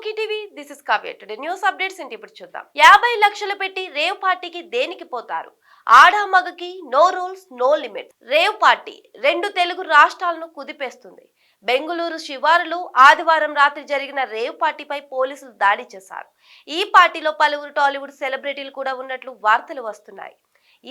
Okay TV this is Kavya. Today news updates ఏంటి ఇప్పుడు చూద్దాం. 50 లక్షలు పెట్టి రేవ్ పార్టీకి దేనికి పోతారు? ఆడ మగకి no rules no limits. Rave party రెండు తెలుగు రాష్ట్రాలను కుదిపేస్తుంది. బెంగుళూరు శివారులో ఆదివారం రాత్రి జరిగిన రేవ్ పార్టీపై పోలీసులు దాడి చేశారు. ఈ పార్టీలో పలువురు టాలీవుడ్ సెలబ్రిటీలు కూడా ఉన్నట్లు వార్తలు వస్తున్నాయి.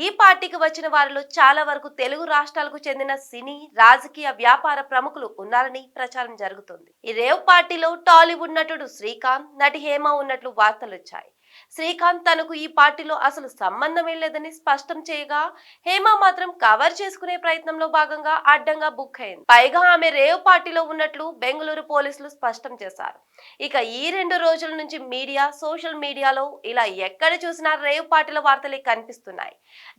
ఈ పార్టీకి వచ్చిన వారిలో చాలా వరకు తెలుగు రాష్ట్రాలకు చెందిన సినీ రాజకీయ వ్యాపార ప్రముఖులు ఉన్నారని ప్రచారం జరుగుతుంది. ఈ రేవ్ పార్టీలో టాలీవుడ్ నటుడు శ్రీకాంత్, నటి హేమ ఉన్నట్లు వార్తలు వచ్చాయి. శ్రీకాంత్ తనకు ఈ పార్టీలో అసలు సంబంధమే లేదని స్పష్టం చేయగా, హేమ మాత్రం కవర్ చేసుకునే ప్రయత్నంలో భాగంగా అడ్డంగా బుక్ అయింది. పైగా ఆమె రేవ్ పార్టీలో ఉన్నట్లు బెంగళూరు పోలీసులు స్పష్టం చేశారు. ఇక ఈ 2 రోజుల నుంచి సోషల్ మీడియాలో ఇలా ఎక్కడ చూసినా రేవ్ పార్టీల వార్తలే కనిపిస్తున్నాయి.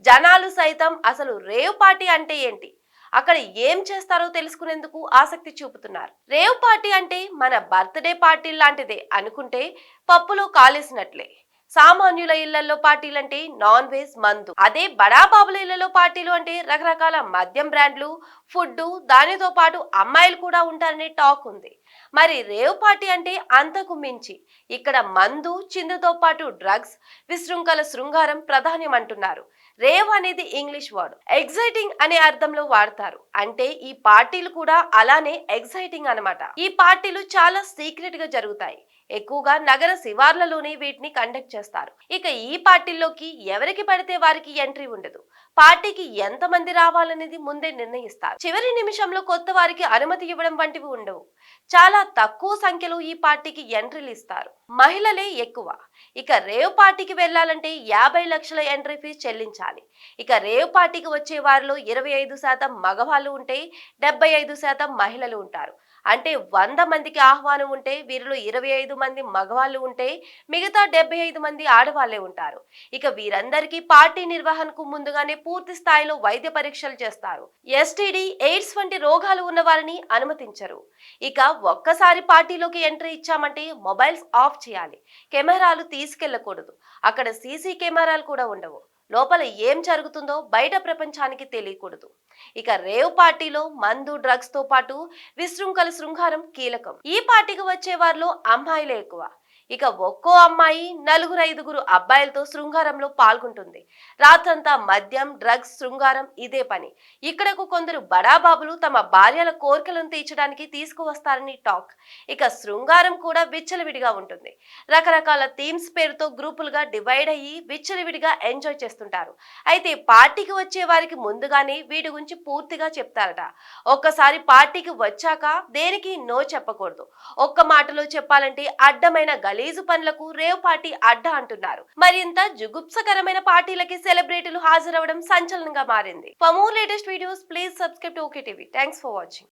జనాలు సైతం అసలు రేవ్ పార్టీ అంటే ఏంటి, అక్కడ ఏం చేస్తారో తెలుసుకునేందుకు ఆసక్తి చూపుతున్నారు. రేవ్ పార్టీ అంటే మన బర్త్డే పార్టీ లాంటిదే అనుకుంటే పప్పులో కాలేసినట్లే. సామాన్యుల ఇళ్లలో పార్టీలంటే నాన్ వెజ్ మందు, అదే బడాబాబుల ఇళ్లలో పార్టీలు అంటే రకరకాల మద్యం బ్రాండ్లు, ఫుడ్, దానితో పాటు అమ్మాయిలు కూడా ఉంటారనే టాక్ ఉంది. మరి రేవ్ పార్టీ అంటే అంతకు మించి ఇక్కడ మందు, చిందుతో పాటు డ్రగ్స్, విశృంఖల శృంగారం ప్రధానం అంటున్నారు. రేవ్ అనేది ఇంగ్లీష్ వర్డ్, ఎగ్జైటింగ్ అనే అర్థంలో వాడతారు. అంటే ఈ పార్టీలు కూడా అలానే ఎగ్జైటింగ్ అన్నమాట. ఈ పార్టీలు చాలా సీక్రెట్ గా జరుగుతాయి. ఎక్కువగా నగర శివార్లలోనే వీటిని కండక్ట్ చేస్తారు. ఇక ఈ పార్టీల్లోకి ఎవరికి పడితే వారికి ఎంట్రీ ఉండదు. పార్టీకి ఎంత మంది రావాలనేది ముందే నిర్ణయిస్తారు. చివరి నిమిషంలో కొత్త వారికి అనుమతి ఇవ్వడం వంటివి ఉండవు. చాలా తక్కువ సంఖ్యలో ఈ పార్టీకి ఎంట్రీలు ఇస్తారు. మహిళలే ఎక్కువ. ఇక రేవ్ పార్టీకి వెళ్లాలంటే 50 లక్షల ఎంట్రీ ఫీజు చెల్లించాలి. ఇక రేవ్ పార్టీకి వచ్చే వారిలో 25% మగవాళ్ళు ఉంటే 75% మహిళలు ఉంటారు. అంటే 100 మందికి ఆహ్వానం ఉంటే వీరిలో 25 మంది మగవాళ్ళు ఉంటే మిగతా 75 మంది ఆడవాళ్లే ఉంటారు. ఇక వీరందరికీ పార్టీ నిర్వహణకు ముందుగానే పూర్తి స్థాయిలో వైద్య పరీక్షలు చేస్తారు. ఎస్టీడీ, ఎయిడ్స్ వంటి రోగాలు ఉన్న వారిని అనుమతించరు. ఇక ఒక్కసారి పార్టీలోకి ఎంట్రీ ఇచ్చామంటే మొబైల్స్ ఆఫ్ చేయాలి. కెమెరాలు తీసుకెళ్లకూడదు. అక్కడ సీసీ కెమెరాలు కూడా ఉండవు. లోపల ఏం జరుగుతుందో బయట ప్రపంచానికి తెలియకూడదు. ఇక రేవ్ పార్టీలో మందు, డ్రగ్స్ తో పాటు విశృంఖల శృంగారం కీలకం. ఈ పార్టీకి వచ్చే వారిలో అమ్మాయిలే ఎక్కువ. ఇక ఒక్కో అమ్మాయి 4-5 అబ్బాయిలతో శృంగారంలో పాల్గొంటుంది. రాత్రంతా మద్యం, డ్రగ్స్, శృంగారం ఇదే పని. ఇక్కడకు కొందరు బడాబాబులు తమ భార్యల కోరికలను తీర్చడానికి తీసుకువస్తారని టాక్. ఇక శృంగారం కూడా విచ్చలవిడిగా ఉంటుంది. రకరకాల థీమ్స్ పేరుతో గ్రూపులుగా డివైడ్ అయ్యి విచ్చలవిడిగా ఎంజాయ్ చేస్తుంటారు. అయితే పార్టీకి వచ్చే వారికి ముందుగానే వీటి గురించి పూర్తిగా చెప్తారట. ఒక్కసారి పార్టీకి వచ్చాక దేనికి నో చెప్పకూడదు. ఒక్క మాటలో చెప్పాలంటే అడ్డమైన గలీజు పనులకు రేవ్ పార్టీ అడ్డ అంటున్నారు. మరింత జుగుప్సకరమైన పార్టీలకి సెలబ్రిటీలు హాజరవడం సంచలనంగా మారింది. For more latest videos please subscribe to okay TV. Thanks for watching.